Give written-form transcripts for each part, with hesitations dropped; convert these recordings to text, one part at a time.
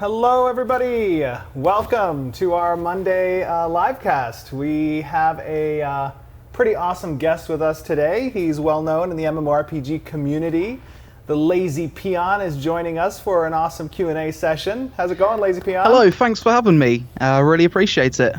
Hello, everybody. Welcome to our Monday livecast. We have a pretty awesome guest with us today. He's well known in the MMORPG community. The Lazy Peon is joining us for an awesome Q&A session. How's it going, Lazy Peon? Hello, thanks for having me. I really appreciate it.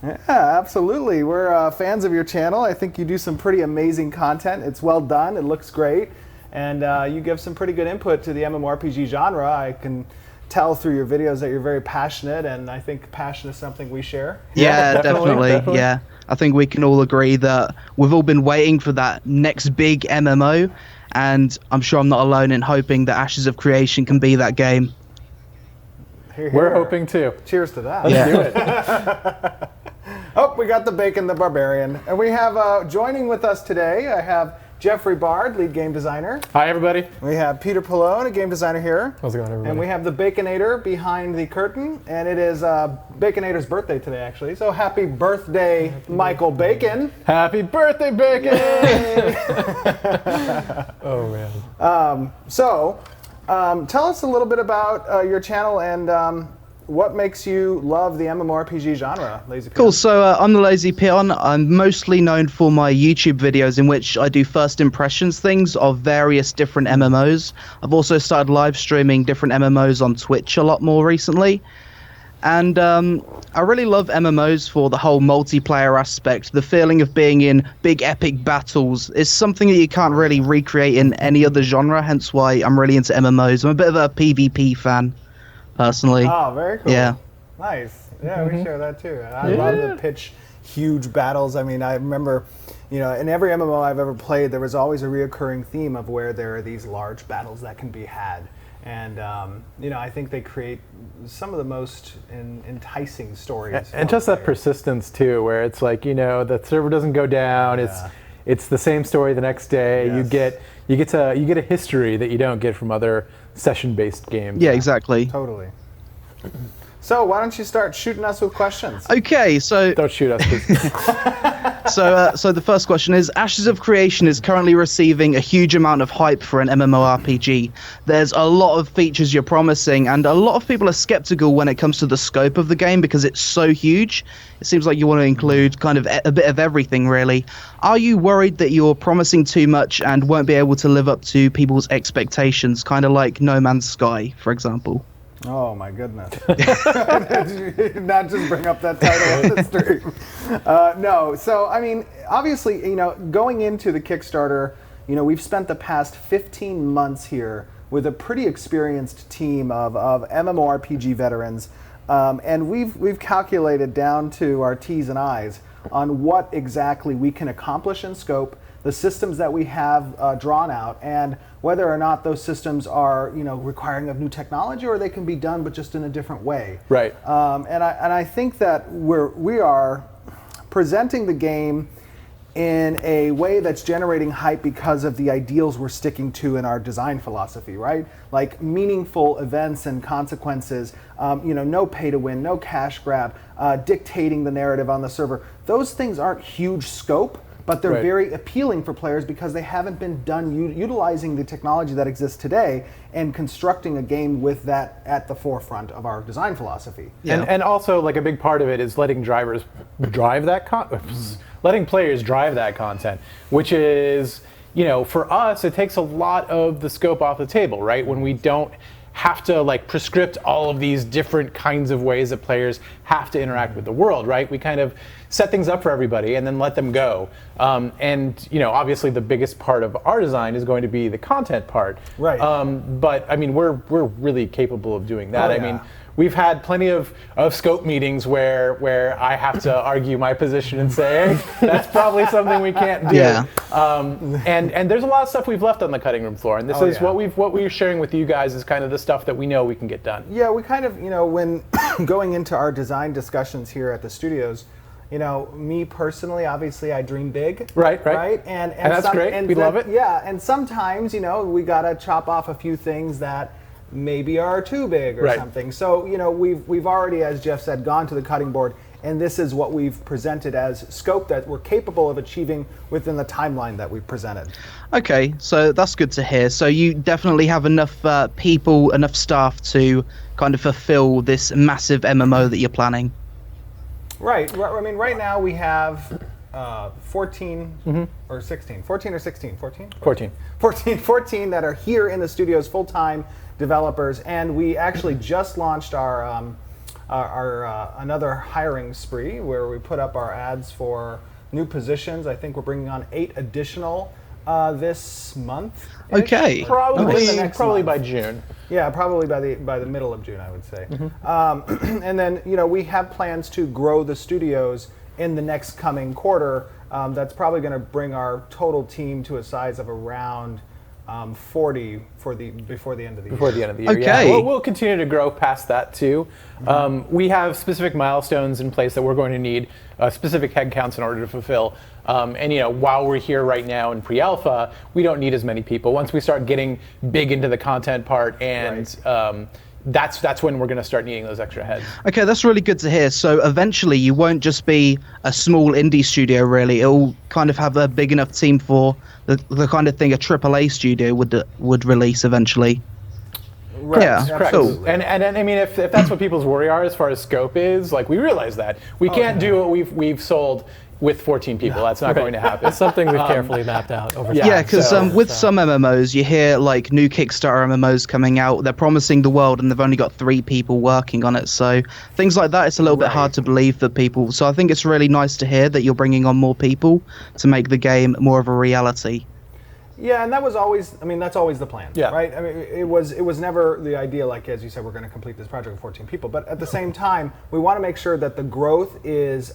Yeah, absolutely. We're fans of your channel. I think you do some pretty amazing content. It's well done. It looks great. And you give some pretty good input to the MMORPG genre. I can tell through your videos that you're very passionate, and I think passion is something we share. Yeah, definitely. Yeah, I think we can all agree that we've all been waiting for that next big MMO, and I'm sure I'm not alone in hoping that Ashes of Creation can be that game. Hear, hear. We're hoping too. Cheers to that. Let's do it. Oh, we got the Bacon the Barbarian. And we have, joining with us today, I have Jeffrey Bard, lead game designer. Hi, everybody. We have Peter Pallone, a game designer here. How's it going, everybody? And we have the Baconator behind the curtain. And it is Baconator's birthday today, actually. So happy birthday, Michael Bacon. Happy birthday, Bacon! Oh, man. Tell us a little bit about your channel and what makes you love the MMORPG genre, Lazy Peon? Cool, so I'm the Lazy Peon. I'm mostly known for my YouTube videos in which I do first impressions things of various different MMOs. I've also started live streaming different MMOs on Twitch a lot more recently. And I really love MMOs for the whole multiplayer aspect. The feeling of being in big epic battles is something that you can't really recreate in any other genre, hence why I'm really into MMOs. I'm a bit of a PvP fan, personally. Oh, very cool. Yeah. Nice. Yeah, we share that too. I love to pitch huge battles. I mean, I remember, in every MMO I've ever played, there was always a reoccurring theme of where there are these large battles that can be had. And, I think they create some of the most enticing stories. And just that persistence, too, where it's like, the server doesn't go down. Yeah. It's the same story the next day. Yes. You get a history that you don't get from other session-based games. Yeah, exactly. Totally. So why don't you start shooting us with questions? Okay, so... Don't shoot us, please. So the first question is, Ashes of Creation is currently receiving a huge amount of hype for an MMORPG. There's a lot of features you're promising, and a lot of people are skeptical when it comes to the scope of the game because it's so huge. It seems like you want to include kind of a bit of everything, really. Are you worried that you're promising too much and won't be able to live up to people's expectations, kind of like No Man's Sky, for example? Oh my goodness. Not just bring up that title on the stream. No, so I mean, obviously, going into the Kickstarter, we've spent the past 15 months here with a pretty experienced team of MMORPG veterans, and we've calculated down to our T's and I's on what exactly we can accomplish in scope, the systems that we have drawn out, and whether or not those systems are, requiring of new technology or they can be done, but just in a different way. Right. And I think that we are presenting the game in a way that's generating hype because of the ideals we're sticking to in our design philosophy, right? Like meaningful events and consequences, no pay to win, no cash grab, dictating the narrative on the server. Those things aren't huge scope, but they're very appealing for players because they haven't been done utilizing the technology that exists today and constructing a game with that at the forefront of our design philosophy. Yeah. And also, like, a big part of it is letting drivers drive that letting players drive that content, which is, for us, it takes a lot of the scope off the table, right? When we don't have to prescript all of these different kinds of ways that players have to interact with the world, right? We kind of set things up for everybody and then let them go. And obviously the biggest part of our design is going to be the content part. Right. But I mean, we're really capable of doing that. Oh, yeah. I mean, we've had plenty of scope meetings where I have to argue my position and say, hey, that's probably something we can't do. Yeah. And there's a lot of stuff we've left on the cutting room floor, and this is what we're sharing with you guys is kind of the stuff that we know we can get done. Yeah, we kind of, when going into our design discussions here at the studios, me personally, obviously, I dream big. Right. And that's great. And we love it. Yeah, and sometimes, we gotta chop off a few things that maybe are too big or something. So, we've already, as Jeff said, gone to the cutting board and this is what we've presented as scope that we're capable of achieving within the timeline that we've presented. Okay, so that's good to hear. So you definitely have enough people, enough staff to kind of fulfill this massive MMO that you're planning. Right. I mean, right now we have 14 or 16. 14 or 16? 14? 14. 14 that are here in the studios, full-time developers, and we actually just launched our another hiring spree where we put up our ads for new positions. I think we're bringing on 8 additional this month. Okay. Probably by June. Yeah, probably by the middle of June, I would say. And then we have plans to grow the studios in the next coming quarter. That's probably going to bring our total team to a size of around 40 before the end of the year. Before the end of the year, Okay. yeah. We'll continue to grow past that too. We have specific milestones in place that we're going to need specific headcounts in order to fulfill. And while we're here right now in pre-alpha, we don't need as many people. Once we start getting big into the content part, and that's when we're going to start needing those extra heads. Okay, that's really good to hear. So eventually you won't just be a small indie studio, really. It'll kind of have a big enough team for the kind of thing a AAA studio would release eventually. Right. Yeah, Correct. cool. And I mean, if that's what people's worry are as far as scope is, like, we realize that. We can't do what we've sold with 14 people. That's not going to happen. It's something we've carefully mapped out over time. Yeah, Yeah, because with some MMOs, you hear like new Kickstarter MMOs coming out. They're promising the world, and they've only got 3 people working on it. So things like that, it's a little bit hard to believe for people. So I think it's really nice to hear that you're bringing on more people to make the game more of a reality. Yeah, and that was always, that's always the plan, Yeah. right? I mean, it was never the idea, like, as you said, we're going to complete this project with 14 people. But at the same time, we want to make sure that the growth is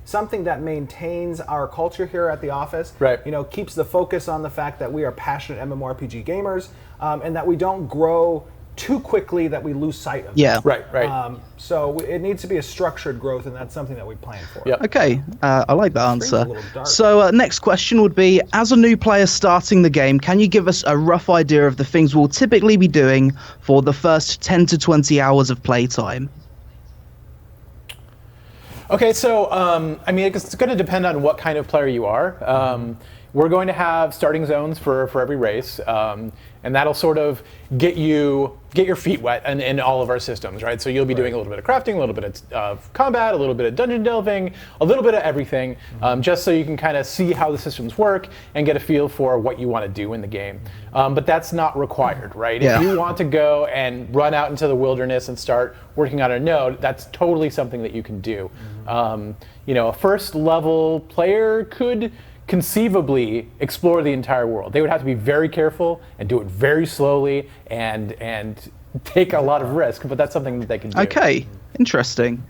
something that maintains our culture here at the office. Right. Keeps the focus on the fact that we are passionate MMORPG gamers, and that we don't grow too quickly that we lose sight of Yeah. that. Right. So it needs to be a structured growth, and that's something that we plan for. Yep. Okay, I like that answer. a little dark. So next question would be, as a new player starting the game, can you give us a rough idea of the things we'll typically be doing for the first 10 to 20 hours of playtime? Okay, so it's going to depend on what kind of player you are. We're going to have starting zones for every race, and that'll sort of get your feet wet in all of our systems, right? So you'll be doing a little bit of crafting, a little bit of combat, a little bit of dungeon delving, a little bit of everything, just so you can kind of see how the systems work and get a feel for what you want to do in the game. But that's not required, right? Yeah. If you want to go and run out into the wilderness and start working on a node, that's totally something that you can do. A first level player could conceivably explore the entire world. They would have to be very careful and do it very slowly and take a lot of risk, but that's something that they can do. Okay, interesting.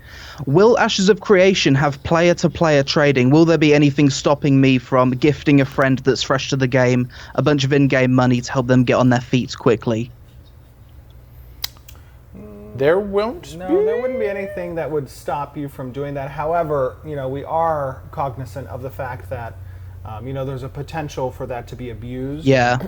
Will Ashes of Creation have player-to-player trading? Will there be anything stopping me from gifting a friend that's fresh to the game a bunch of in-game money to help them get on their feet quickly? There won't No, there wouldn't be anything that would stop you from doing that. However, we are cognizant of the fact that there's a potential for that to be abused. Yeah.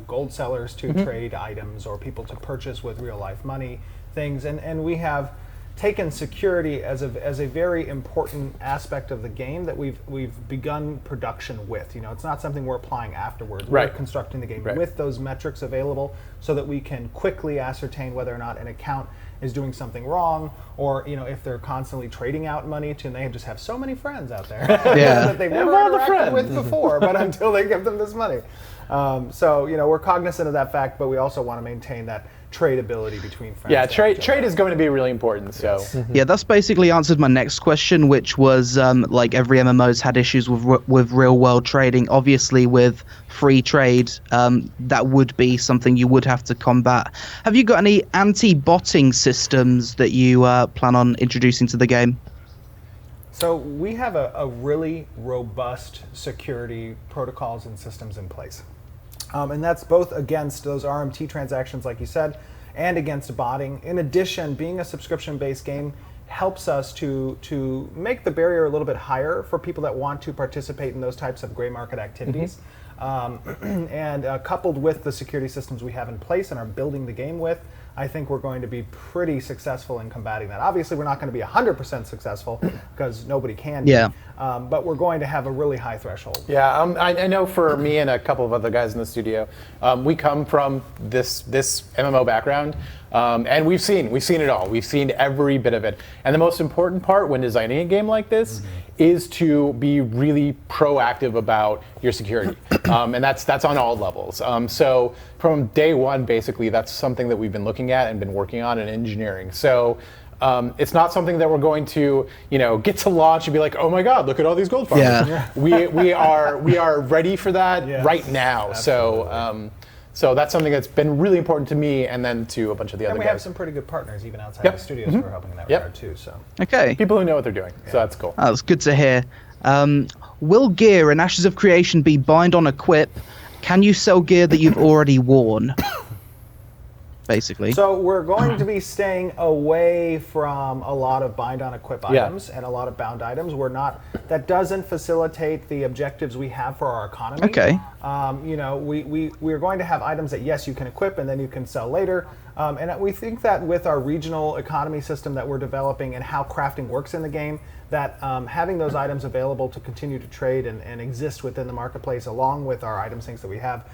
Gold sellers to trade items, or people to purchase with real life money things, and we have taken security as a very important aspect of the game that we've begun production with. It's not something we're applying afterwards. Right. We're constructing the game Right. with those metrics available so that we can quickly ascertain whether or not an account is doing something wrong, or if they're constantly trading out money and they just have so many friends out there that they've never all the interacted friends. with before, but until they give them this money. So we're cognizant of that fact, but we also want to maintain that tradability between friends. Yeah, trade is going to be really important. So Yeah, that's basically answered my next question, which was like every MMO's had issues with real world trading. Obviously, with free trade, that would be something you would have to combat. Have you got any anti-botting systems that you plan on introducing to the game? So we have a really robust security protocols and systems in place. And that's both against those RMT transactions, like you said, and against botting. In addition, being a subscription-based game helps us to make the barrier a little bit higher for people that want to participate in those types of gray market activities. And coupled with the security systems we have in place and are building the game with, I think we're going to be pretty successful in combating that. Obviously, we're not going to be 100% successful because nobody can be. Yeah. But we're going to have a really high threshold. Yeah, I know for me and a couple of other guys in the studio, we come from this MMO background, and we've seen it all. We've seen every bit of it. And the most important part when designing a game like this is to be really proactive about your security, and that's on all levels. So from day one, basically, that's something that we've been looking at and been working on in engineering. So. It's not something that we're going to, get to launch and be like, oh my God, look at all these gold farmers. Yeah. We are ready for that right now. Absolutely. So that's something that's been really important to me, and then to a bunch of the other And we guys. have some pretty good partners even outside the studios who are helping in that regard too. So Okay. People who know what they're doing. So that's cool. That's good to hear. Will gear in Ashes of Creation be bind on equip? Can you sell gear that you've already worn? Basically. So we're going to be staying away from a lot of bind on equip items and a lot of bound items. That doesn't facilitate the objectives we have for our economy. Okay. We're going to have items that yes, you can equip and then you can sell later. And we think that with our regional economy system that we're developing and how crafting works in the game, that having those items available to continue to trade and exist within the marketplace along with our item sinks that we have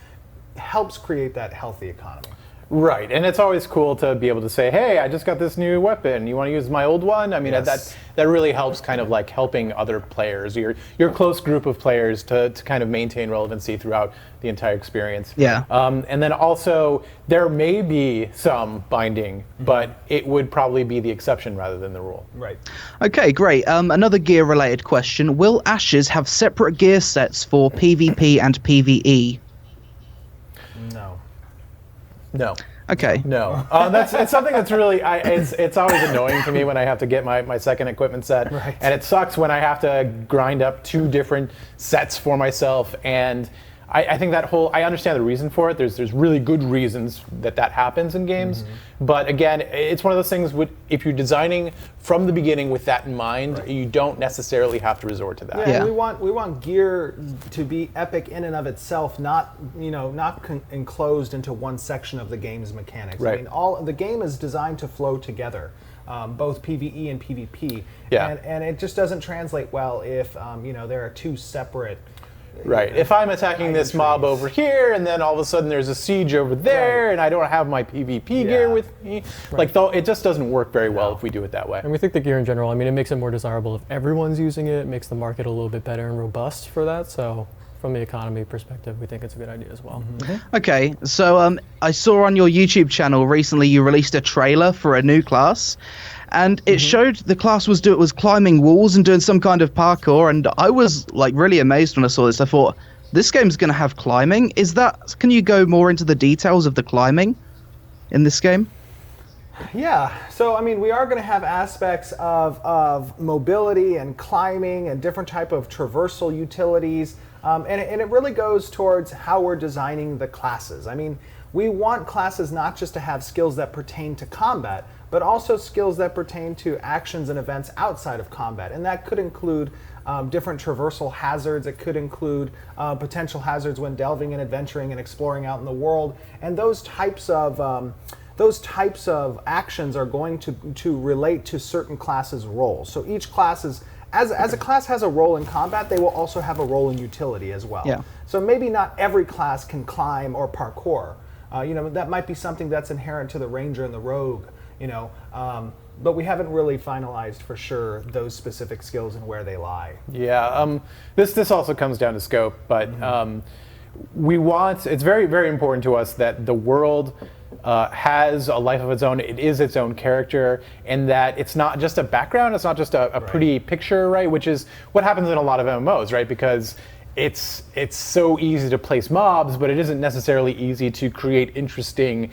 helps create that healthy economy. Right, and it's always cool to be able to say, hey, I just got this new weapon. You want to use my old one? I mean, that really helps kind of like helping other players, your close group of players to kind of maintain relevancy throughout the entire experience. Yeah. And then also, there may be some binding, but it would probably be the exception rather than the rule. Right. Okay, great. Another gear-related question. Will Ashes have separate gear sets for PvP and PvE? No. No. Okay. No. It's something that's really, it's always annoying to me when I have to get my second equipment set. Right. And it sucks when I have to grind up 2 different sets for myself. And I think I understand the reason for it. There's really good reasons that happens in games. But again, it's one of those things, if you're designing from the beginning with that in mind, you don't necessarily have to resort to that. Yeah. We want gear to be epic in and of itself, not enclosed into one section of the game's mechanics. Right. I mean, the game is designed to flow together, both PvE and PvP. Yeah. And it just doesn't translate well if there are 2 separate. Right. If I'm attacking this mob over here, and then all of a sudden there's a siege over there, and I don't have my PvP gear with me, it just doesn't work very well if we do it that way. And we think the gear in general, I mean, it makes it more desirable if everyone's using it. It makes the market a little bit better and robust for that. So from the economy perspective, we think it's a good idea as well. Okay, so I saw on your YouTube channel recently you released a trailer for a new class, and it showed the class was climbing walls and doing some kind of parkour, and I was like really amazed when I saw this. I thought, this game's going to have climbing. Can you go more into the details of the climbing in this game? Yeah, so I mean, we are going to have aspects of mobility and climbing and different type of traversal utilities, and it really goes towards how we're designing the classes. I mean, we want classes not just to have skills that pertain to combat, but also skills that pertain to actions and events outside of combat, and that could include different traversal hazards. It could include potential hazards when delving and adventuring and exploring out in the world, and those types of actions are going to relate to certain classes' roles. So each class as a class has a role in combat, they will also have a role in utility as well. Yeah. So maybe not every class can climb or parkour. That might be something that's inherent to the ranger and the rogue. But we haven't really finalized for sure those specific skills and where they lie. Yeah. This also comes down to scope, but it's very, very important to us that the world has a life of its own. It is its own character, and that it's not just a background. It's not just a pretty picture, right? Which is what happens in a lot of MMOs, right? Because it's so easy to place mobs, but it isn't necessarily easy to create interesting,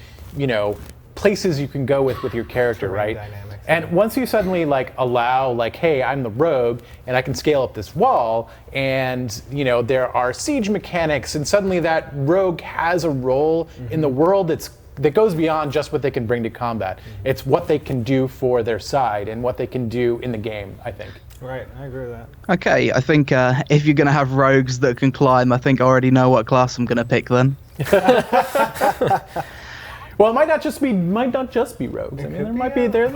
places you can go with your character, right? Dynamics. And once you suddenly allow hey, I'm the rogue and I can scale up this wall, and there are siege mechanics, and suddenly that rogue has a role in the world that goes beyond just what they can bring to combat. It's what they can do for their side and what they can do in the game, I think. Right, I agree with that. Okay, I think if you're going to have rogues that can climb, I think I already know what class I'm going to pick then. Well, it might not just be rogues. I mean, there might be there's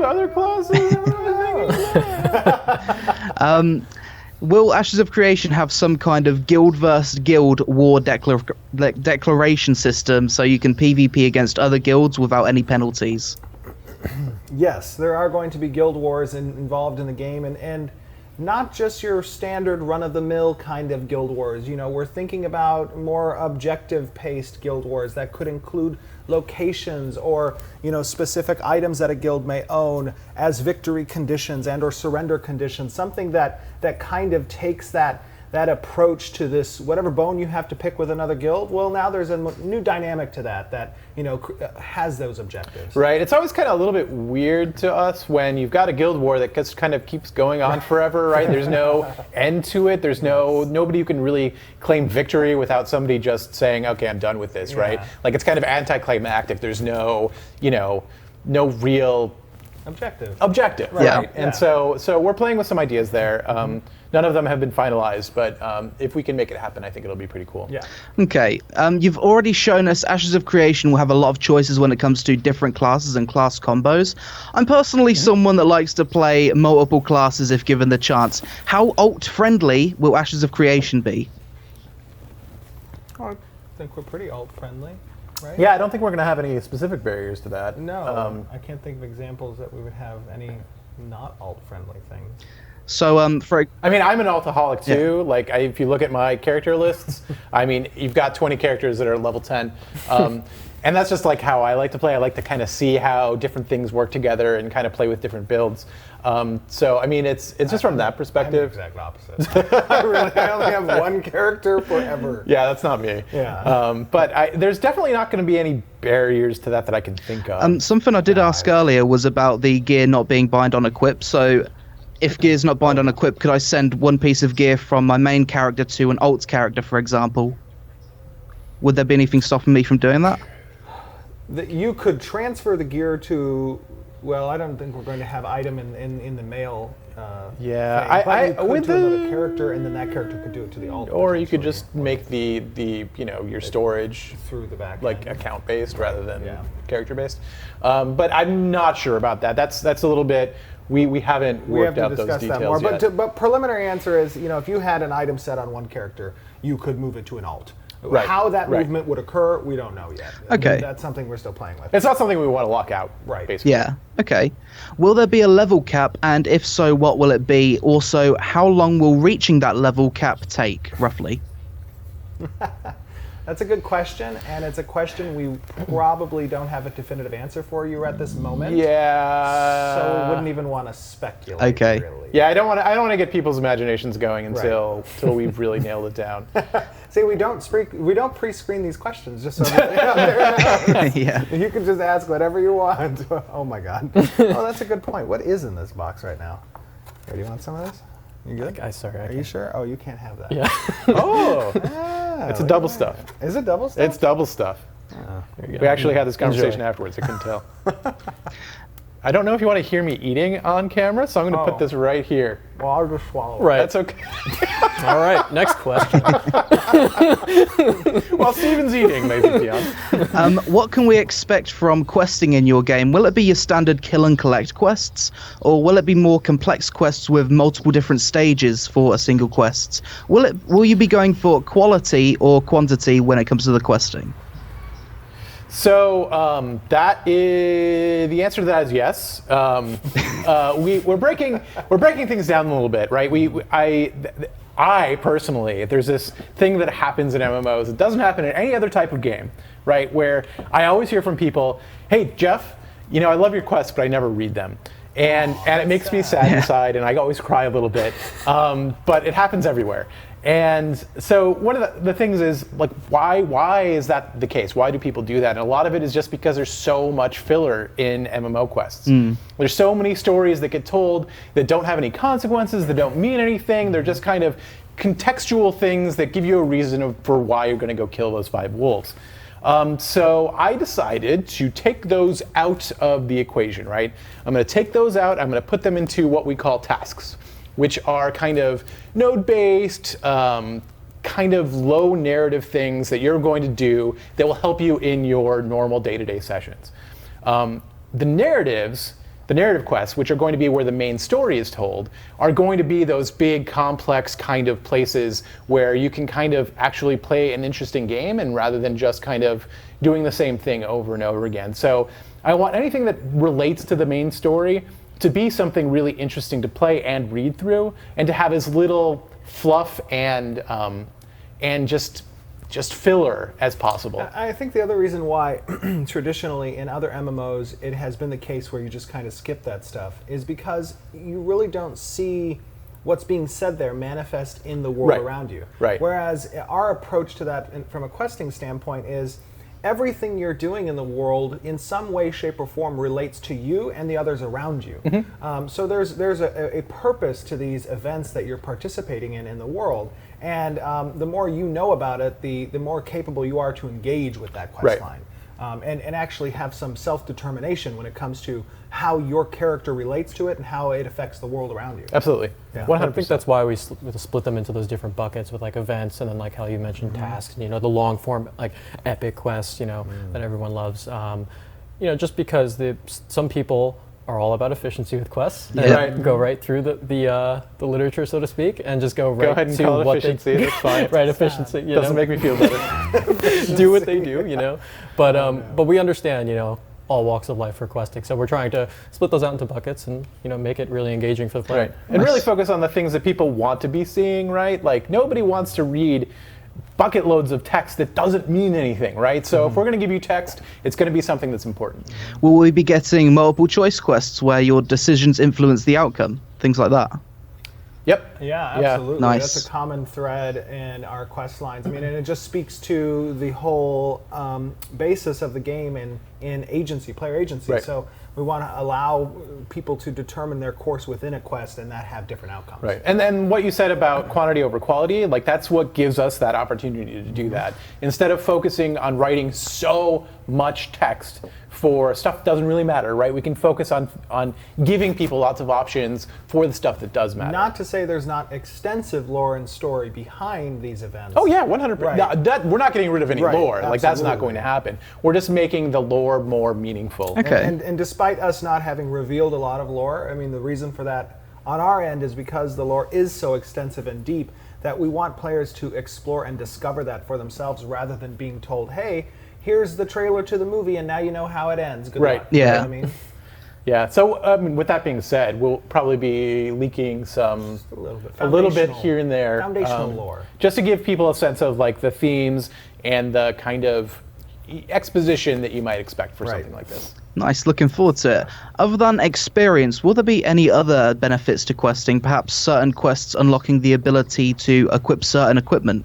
other classes. Will Ashes of Creation have some kind of guild versus guild war declaration system so you can PvP against other guilds without any penalties? Yes, there are going to be guild wars involved in the game, and not just your standard run-of-the-mill kind of guild wars. You know, we're thinking about more objective-paced guild wars that could include locations or, you know, specific items that a guild may own as victory conditions and or surrender conditions. Something that kind of takes that approach to this, whatever bone you have to pick with another guild. Well, now there's a new dynamic to that you know has those objectives. Right. It's always kind of a little bit weird to us when you've got a guild war that just kind of keeps going on forever. Right. There's no end to it. There's nobody who can really claim victory without somebody just saying, "Okay, I'm done with this." Yeah. Right. Like it's kind of anticlimactic. There's no real objective. Right. Yeah. And so we're playing with some ideas there. None of them have been finalized, but if we can make it happen, I think it'll be pretty cool. Yeah. Okay, you've already shown us Ashes of Creation will have a lot of choices when it comes to different classes and class combos. I'm personally someone that likes to play multiple classes if given the chance. How alt-friendly will Ashes of Creation be? Oh, I think we're pretty alt-friendly, right? Yeah, I don't think we're going to have any specific barriers to that. No, I can't think of examples that we would have any not alt-friendly things. So, I mean, I'm an altaholic too. Yeah. Like, if you look at my character lists, I mean, you've got 20 characters that are level 10. And that's just like how I like to play. I like to kind of see how different things work together and kind of play with different builds. So, I mean, it's just from that perspective. I'm the exact opposite. I only have one character forever. Yeah, that's not me. Yeah. But there's definitely not going to be any barriers to that I can think of. Something I did ask earlier was about the gear not being bind on equip. So, if gear's not bind on equip, could I send one piece of gear from my main character to an alt character, for example? Would there be anything stopping me from doing that? You could transfer the gear to. Well, I don't think we're going to have item in the mail. Yeah, thing, but you could to another character, and then that character could do it to the alt. Or you could just make the your storage through the back, like account based rather than character based. But I'm not sure about that. That's a little bit. We haven't worked out those details that more. yet. But preliminary answer is, if you had an item set on one character, you could move it to an alt. Right. How that movement would occur, we don't know yet. Okay. That's something we're still playing with. It's not something we want to lock out. Right. Basically. Yeah. Okay. Will there be a level cap, and if so, what will it be? Also, how long will reaching that level cap take, roughly? That's a good question, and it's a question we probably don't have a definitive answer for you at this moment. Yeah. So we wouldn't even want to speculate. Okay. Really. Yeah, I don't want to get people's imaginations going until we've really nailed it down. See, we don't pre-screen these questions just so that Yeah. you can just ask whatever you want. Oh my God. Oh, that's a good point. What is in this box right now? Here, do you want some of this? You good? Are you sure? Oh, you can't have that. Yeah. Oh, it's a double stuff. Is it double stuff? It's double stuff. Oh. We actually had this conversation Enjoy. afterwards. I couldn't tell. I don't know if you want to hear me eating on camera, so I'm going to put this right here. Well, I'll just swallow it. Right. That's okay. All right. Next question. While Steven's eating, maybe Peon. What can we expect from questing in your game? Will it be your standard kill and collect quests, or will it be more complex quests with multiple different stages for a single quest? Will you be going for quality or quantity when it comes to the questing? So the answer to that is yes. We're breaking things down a little bit, right? I personally, there's this thing that happens in MMOs. It doesn't happen in any other type of game, right? Where I always hear from people, "Hey Jeff, I love your quests, but I never read them." And it makes me sad inside, and I always cry a little bit. But it happens everywhere. And so one of the things is, like, why is that the case? Why do people do that? And a lot of it is just because there's so much filler in MMO quests. There's so many stories that get told that don't have any consequences, that don't mean anything. They're just kind of contextual things that give you a reason for why you're going to go kill those 5 wolves. So I decided to take those out of the equation, right? I'm going to take those out. I'm going to put them into what we call tasks, which are kind of node-based, kind of low narrative things that you're going to do that will help you in your normal day-to-day sessions. The narrative quests, which are going to be where the main story is told, are going to be those big, complex kind of places where you can kind of actually play an interesting game, and rather than just kind of doing the same thing over and over again. So I want anything that relates to the main story to be something really interesting to play and read through, and to have as little fluff and just filler as possible. I think the other reason why traditionally in other MMOs it has been the case where you just kind of skip that stuff is because you really don't see what's being said there manifest in the world around you. Right. Whereas our approach to that from a questing standpoint is everything you're doing in the world in some way, shape, or form relates to you and the others around you. So there's a purpose to these events that you're participating in the world. And the more you know about it, the more capable you are to engage with that quest line. And actually have some self-determination when it comes to how your character relates to it and how it affects the world around you. Absolutely. Yeah. 100%. I think that's why we split them into those different buckets with like events, and then like how you mentioned tasks, the long form like epic quests, that everyone loves. Just because some people are all about efficiency with quests. And go right through the literature, so to speak, and just go ahead and to call it what efficiency. That's fine. Right, efficiency. Doesn't make me feel better. Do what they do, But we understand, all walks of life for questing. So we're trying to split those out into buckets and make it really engaging for the player. Right. And really focus on the things that people want to be seeing, right? Like nobody wants to read bucket loads of text that doesn't mean anything, right? So if we're going to give you text, it's going to be something that's important. Will we be getting multiple choice quests where your decisions influence the outcome? Things like that? Yep. Yeah, absolutely. Nice. That's a common thread in our quest lines. I mean, and it just speaks to the whole basis of the game in agency, player agency. Right. So we want to allow people to determine their course within a quest and that have different outcomes. Right. And then what you said about quantity over quality, like that's what gives us that opportunity to do that. Instead of focusing on writing so much text for stuff that doesn't really matter, right? We can focus on giving people lots of options for the stuff that does matter. Not to say there's not extensive lore and story behind these events. Oh yeah, 100%. Right. No, we're not getting rid of any lore. Absolutely. Like that's not going to happen. We're just making the lore more meaningful. Okay. And despite us not having revealed a lot of lore, I mean, the reason for that on our end is because the lore is so extensive and deep that we want players to explore and discover that for themselves rather than being told, hey, here's the trailer to the movie and now you know how it ends. Good luck. Yeah. You know what I mean? Yeah, so with that being said, we'll probably be leaking some a little bit here and there, foundational lore, just to give people a sense of like the themes and the kind of exposition that you might expect for something like this. Nice, looking forward to it. Other than experience, will there be any other benefits to questing? Perhaps certain quests unlocking the ability to equip certain equipment?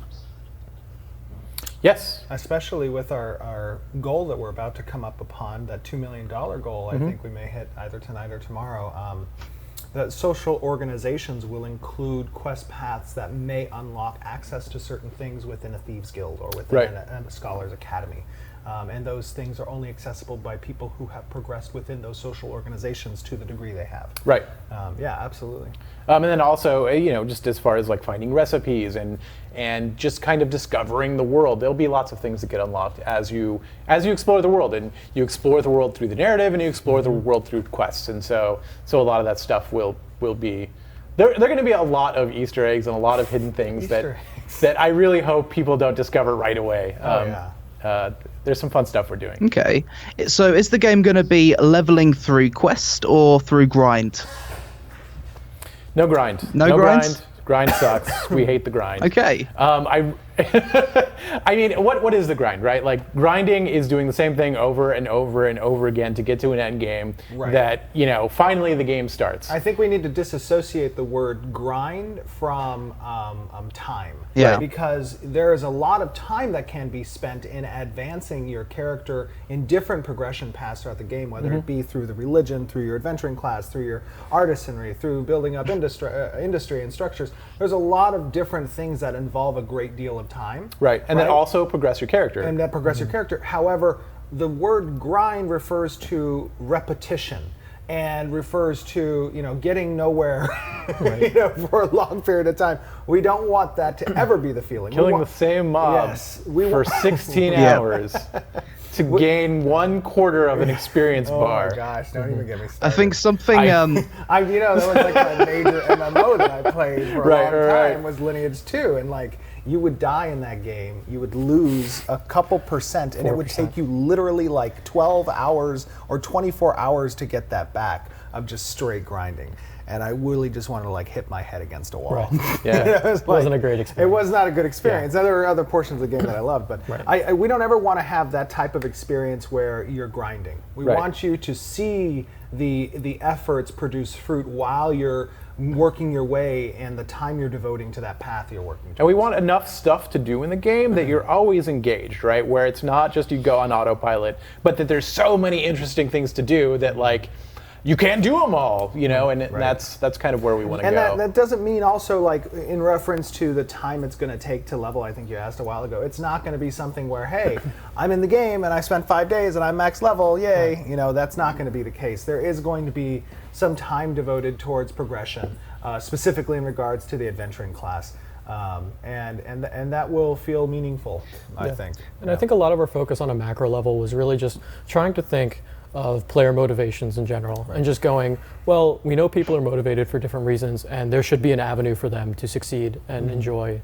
Yes. Especially with our goal that we're about to come up upon, that $2 million goal, I think we may hit either tonight or tomorrow. That social organizations will include quest paths that may unlock access to certain things within a Thieves Guild or within a Scholar's Academy. And those things are only accessible by people who have progressed within those social organizations to the degree they have. Right. Yeah, absolutely. And then also, just as far as like finding recipes and just kind of discovering the world, there'll be lots of things that get unlocked as you explore the world, and you explore the world through the narrative, and you explore the world through quests, and so a lot of that stuff will be. There are going to be a lot of Easter eggs and a lot of hidden things that I really hope people don't discover right away. There's some fun stuff we're doing. Okay, so is the game going to be leveling through quest or through grind? No grind. No grind? Grind sucks. We hate the grind. Okay. I mean, what is the grind, right? Like, grinding is doing the same thing over and over and over again to get to an end game that, finally the game starts. I think we need to disassociate the word grind from time. Yeah. Right? Because there is a lot of time that can be spent in advancing your character in different progression paths throughout the game, whether it be through the religion, through your adventuring class, through your artisanry, through building up industry and structures. There's a lot of different things that involve a great deal of time. Right, and then also progress your character. And that progress your character. However, the word grind refers to repetition. and refers to getting nowhere for a long period of time. We don't want that to ever be the feeling. Killing the same mob for 16 hours to gain 1/4 of an experience bar. Oh my gosh, don't even get me started. I think something. that was like a major MMO that I played for a long time was Lineage 2, and like you would die in that game, you would lose a couple percent, and 4%. It would take you literally like 12 hours or 24 hours to get that back of just straight grinding. And I really just wanted to like hit my head against a wall. Right. Yeah, it wasn't a great experience. It was not a good experience. Yeah. There were other portions of the game that I loved, but we don't ever want to have that type of experience where you're grinding. We want you to see the efforts produce fruit while you're working your way and the time you're devoting to that path you're working towards. And we want enough stuff to do in the game that you're always engaged, right? Where it's not just you go on autopilot, but that there's so many interesting things to do that like you can't do them all, and that's kind of where we want to go. And that doesn't mean also like in reference to the time it's going to take to level, I think you asked a while ago, it's not going to be something where, hey, I'm in the game and I spent 5 days and I'm max level, yay. That's not going to be the case. There is going to be some time devoted towards progression, specifically in regards to the adventuring class. And that will feel meaningful, I think. And I think a lot of our focus on a macro level was really just trying to think of player motivations in general, and just going, well, we know people are motivated for different reasons, and there should be an avenue for them to succeed and enjoy,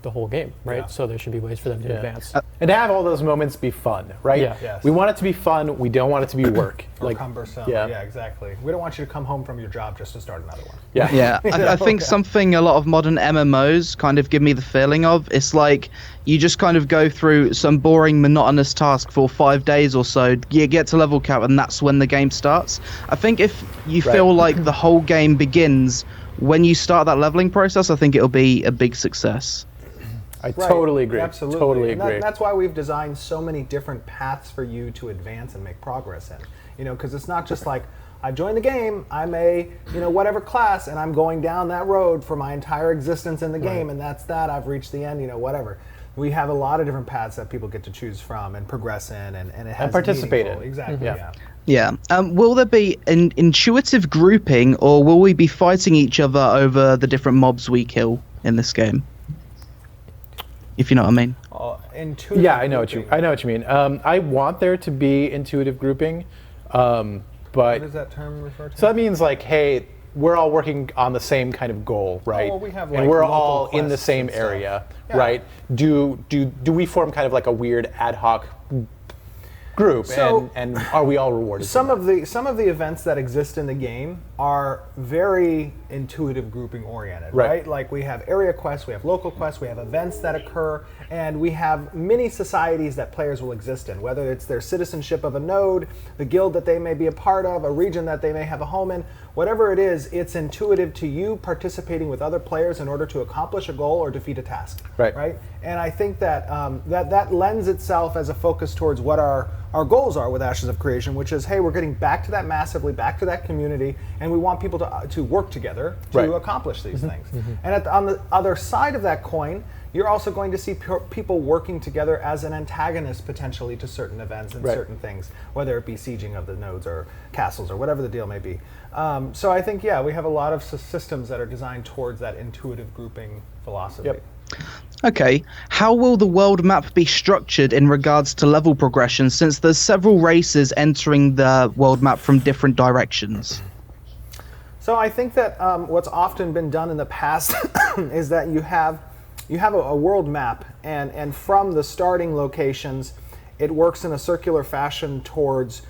the whole game, right? Yeah. So there should be ways for them to advance. And to have all those moments be fun, right? Yeah. Yes. We want it to be fun, we don't want it to be work. Or cumbersome. Yeah, exactly. We don't want you to come home from your job just to start another one. Yeah. I think something a lot of modern MMOs kind of give me the feeling of, it's like you just kind of go through some boring, monotonous task for 5 days or so, you get to level cap, and that's when the game starts. I think if you feel like the whole game begins when you start that leveling process, I think it'll be a big success. I totally agree. Absolutely. Totally agree. That's why we've designed so many different paths for you to advance and make progress in. Because it's not just like, I joined the game, I'm a whatever class, and I'm going down that road for my entire existence in the game, and that's that, I've reached the end, whatever. We have a lot of different paths that people get to choose from and progress in, and it has participate in. Exactly, Yeah. Will there be an intuitive grouping, or will we be fighting each other over the different mobs we kill in this game? If you know what I mean. Intuitive. Yeah, I know what you mean. I want there to be intuitive grouping, but what does that term refer to? So that means like, hey, we're all working on the same kind of goal, right? Oh, well, we have, and we're all in the same area, right? Do we form kind of like a weird ad hoc group, and are we all rewarded? Some of the events that exist in the game are very intuitive grouping oriented, right? Like we have area quests, we have local quests, we have events that occur, and we have many societies that players will exist in, whether it's their citizenship of a node, the guild that they may be a part of, a region that they may have a home in, whatever it is, it's intuitive to you participating with other players in order to accomplish a goal or defeat a task, right? And I think that that lends itself as a focus towards what our goals are with Ashes of Creation, which is, hey, we're getting back to that massively, back to that community, and we want people to work together to accomplish these things. And on the other side of that coin, you're also going to see people working together as an antagonist potentially to certain events and certain things, whether it be sieging of the nodes or castles or whatever the deal may be. So I think, we have a lot of systems that are designed towards that intuitive grouping philosophy. Okay, how will the world map be structured in regards to level progression, since there's several races entering the world map from different directions? So I think that what's often been done in the past is that you have a world map, and from the starting locations, it works in a circular fashion towards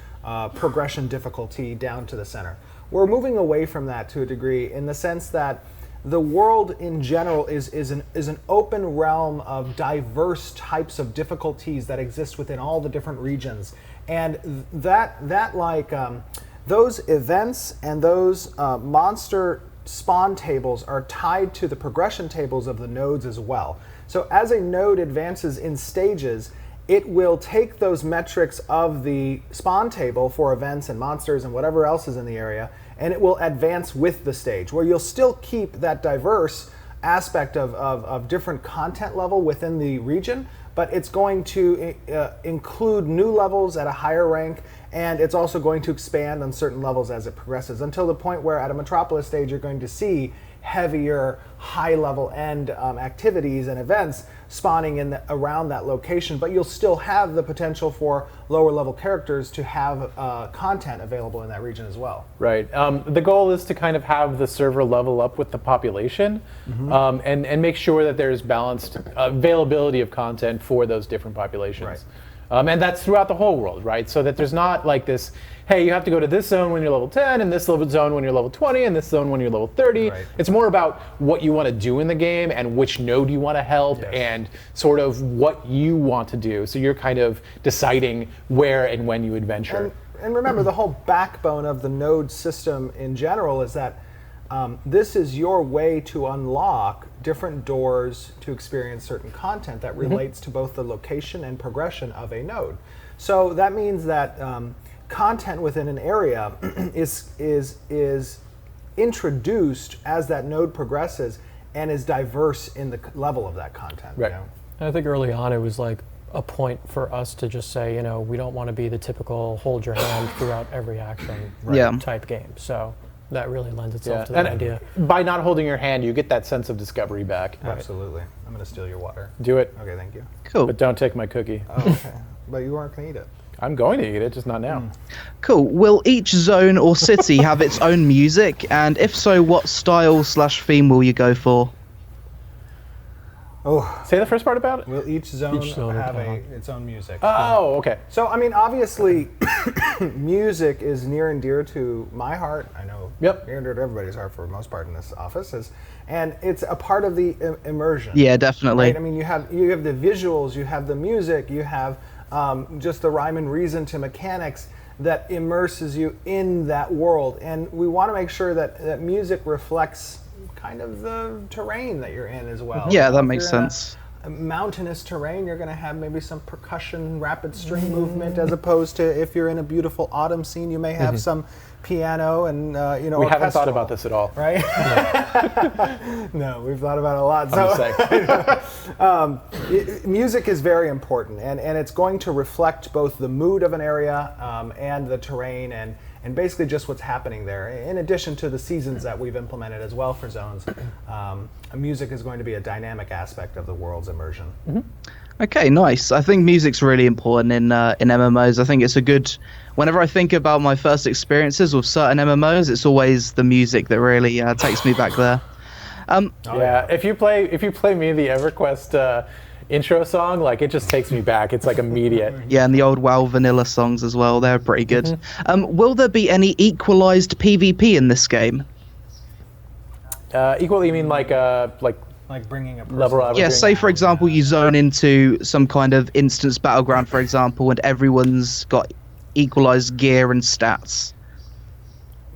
progression difficulty down to the center. We're moving away from that to a degree in the sense that the world in general is an open realm of diverse types of difficulties that exist within all the different regions, and those events and those monster spawn tables are tied to the progression tables of the nodes as well. So as a node advances in stages, it will take those metrics of the spawn table for events and monsters and whatever else is in the area, and it will advance with the stage, where you'll still keep that diverse aspect of different content level within the region, but it's going to include new levels at a higher rank, and it's also going to expand on certain levels as it progresses, until the point where at a Metropolis stage you're going to see heavier, high-level end activities and events spawning in around that location, but you'll still have the potential for lower-level characters to have content available in that region as well. Right. The goal is to kind of have the server level up with the population, and make sure that there's balanced availability of content for those different populations. Right. And that's throughout the whole world, right? So that there's not like this, hey, you have to go to this zone when you're level 10, and this level zone when you're level 20, and this zone when you're level 30. Right. It's more about what you want to do in the game and which node you want to help, and sort of what you want to do. So you're kind of deciding where and when you adventure. And remember, the whole backbone of the node system in general is that this is your way to unlock different doors to experience certain content that relates to both the location and progression of a node. So that means that content within an area is introduced as that node progresses and is diverse in the level of that content. Right. You know? And I think early on it was like a point for us to just say, you know, we don't want to be the typical hold your hand throughout every action type game. So that really lends itself to that idea. By not holding your hand, you get that sense of discovery back. Absolutely. I'm going to steal your water. Do it. Okay, thank you. Cool. But don't take my cookie. Oh, okay. But you weren't going to eat it. I'm going to eat it, just not now. Cool. Will each zone or city have its own music? And if so, what style/theme will you go for? Oh, Say the first part about it? will each zone have have its own music? Oh, okay. So, I mean, obviously, music is near and dear to my heart. I know near and dear to everybody's heart for the most part in this office. And it's a part of the immersion. Yeah, definitely. Right? I mean, you have the visuals, you have the music, you have just the rhyme and reason to mechanics that immerses you in that world. And we want to make sure that music reflects kind of the terrain that you're in as well. Yeah, that If makes you're in sense. a mountainous terrain, you're going to have maybe some percussion, rapid string movement, as opposed to if you're in a beautiful autumn scene, you may have some piano and We haven't thought about this at all. right? No, we've thought about it a lot. I'm just saying. Music is very important, and it's going to reflect both the mood of an area and the terrain and basically just what's happening there. In addition to the seasons that we've implemented as well for zones, music is going to be a dynamic aspect of the world's immersion. Okay, nice. I think music's really important in MMOs. I think it's a good. Whenever I think about my first experiences with certain MMOs, it's always the music that really takes me back there. If you play me the EverQuest intro song, like it just takes me back. It's like immediate. Yeah, and the old WoW vanilla songs as well. They're pretty good. Will there be any equalized PvP in this game? Equally, you mean like bringing a level up? Yeah, say for example you zone into some kind of instance battleground, for example, and everyone's got equalized gear and stats.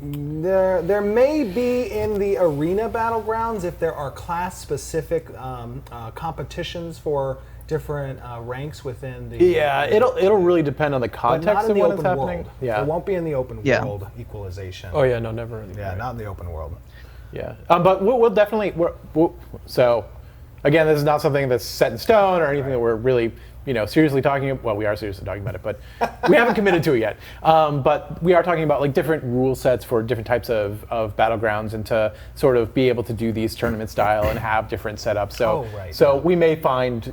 There may be in the arena battlegrounds if there are class-specific competitions for different ranks within the. Yeah, it'll really depend on the but context not in of the what open is happening. world. Yeah, It won't be in the open Yeah. world equalization. Oh yeah, no, never. Yeah, not in the open world. yeah. But we'll definitely. So, again, this is not something that's set in stone or anything that we're really seriously talking about. Well, we are seriously talking about it, but we haven't committed to it yet. But we are talking about like different rule sets for different types of battlegrounds, and to sort of be able to do these tournament style and have different setups. So, so we may find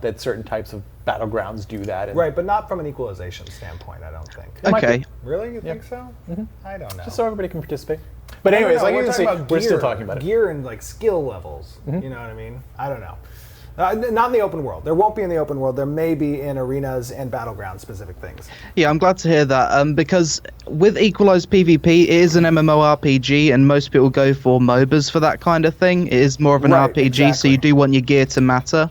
that certain types of battlegrounds do that. And Right, but not from an equalization standpoint, I don't think. Okay. Really? You think so? I don't know. just so everybody can participate. But anyways, like you can see, we're still talking about it. Gear and like skill levels. You know what I mean? I don't know. Not in the open world. There won't be in the open world. There may be in arenas and battleground specific things. Yeah, I'm glad to hear that. Because with equalized PvP, it is an MMORPG, and most people go for MOBAs for that kind of thing. It is more of an Right, RPG, so exactly. you do want your gear to matter.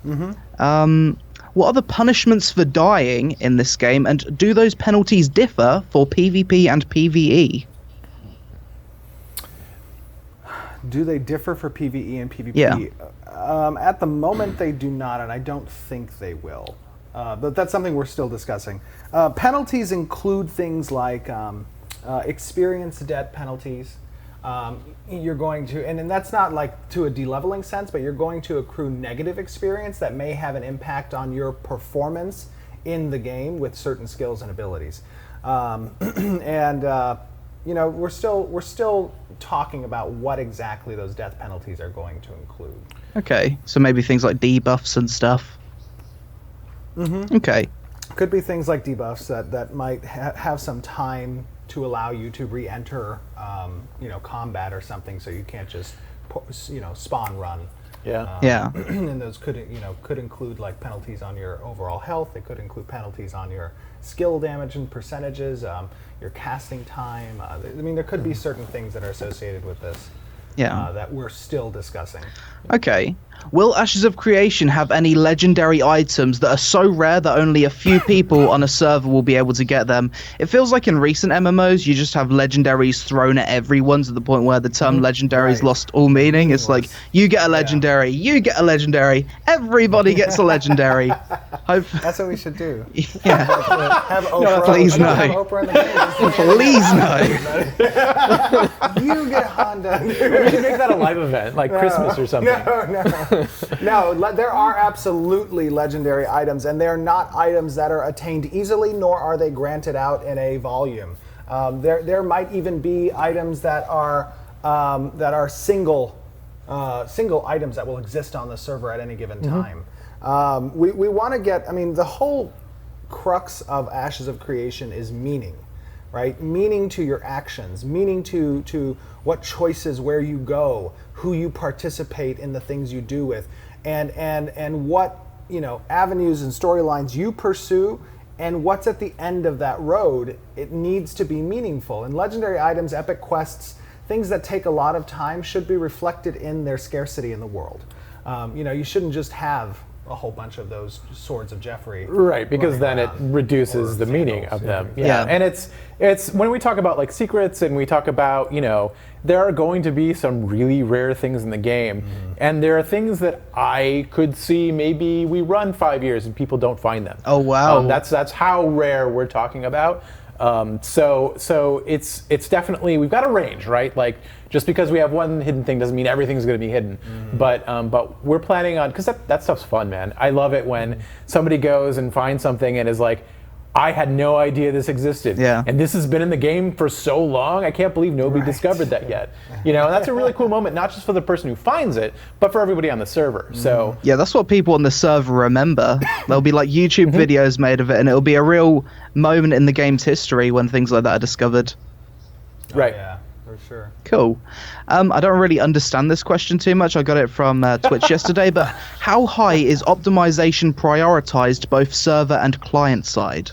What are the punishments for dying in this game, and do those penalties differ for PvP and PvE? Do they differ for PvE and PvP? Yeah. At the moment, they do not, and I don't think they will. But that's something we're still discussing. Penalties include things like experience debt penalties, you're going to, and that's not like to a de-leveling sense, but you're going to accrue negative experience that may have an impact on your performance in the game with certain skills and abilities. You know, we're still talking about what exactly those death penalties are going to include. Okay, so maybe things like debuffs and stuff. Okay. Could be things like debuffs that might have some time to allow you to re-enter, you know, combat or something, so you can't just, you know, spawn run. Yeah. And those could include like penalties on your overall health. They could include penalties on your skill damage and percentages, your casting time. I mean, there could be certain things that are associated with this. That we're still discussing. Okay. Will Ashes of Creation have any legendary items that are so rare that only a few people on a server will be able to get them? It feels like in recent MMOs, you just have legendaries thrown at everyone to the point where the term legendary's lost all meaning. It's like, you get a legendary, you get a legendary, everybody gets a legendary. That's what we should do. Yeah. Have Oprah. Please no. Have Oprah in the game. Please no. You get Honda. We should make that a live event, like Christmas or something. No, there are absolutely legendary items, and they're not items that are attained easily, nor are they granted out in a volume. There might even be items that are single items that will exist on the server at any given time. We want to get, I mean, the whole crux of Ashes of Creation is meaning, right? Meaning to your actions, meaning to what choices, where you go, who you participate in the things you do with, and what, you know, avenues and storylines you pursue, and what's at the end of that road. It needs to be meaningful. And legendary items, epic quests, things that take a lot of time should be reflected in their scarcity in the world. You know, you shouldn't just have a whole bunch of those Swords of Jeffrey. Right, because then it reduces the meaning of them. Yeah. And it's when we talk about like secrets and we talk about, you know, there are going to be some really rare things in the game. And there are things that I could see maybe we run 5 years and people don't find them. Oh, wow. That's how rare we're talking about. So it's definitely, we've got a range, right? Like, just because we have one hidden thing doesn't mean everything's going to be hidden. But we're planning on, because that stuff's fun, man. I love it when somebody goes and finds something and is like, I had no idea this existed. Yeah. And this has been in the game for so long, I can't believe nobody discovered that yet. You know, and that's a really cool moment, not just for the person who finds it, but for everybody on the server. So yeah, that's what people on the server remember. There'll be like YouTube videos made of it, and it'll be a real moment in the game's history when things like that are discovered. Right. Oh, yeah, for sure. Cool. I don't really understand this question too much. I got it from Twitch yesterday, but how high is optimization prioritized both server and client side?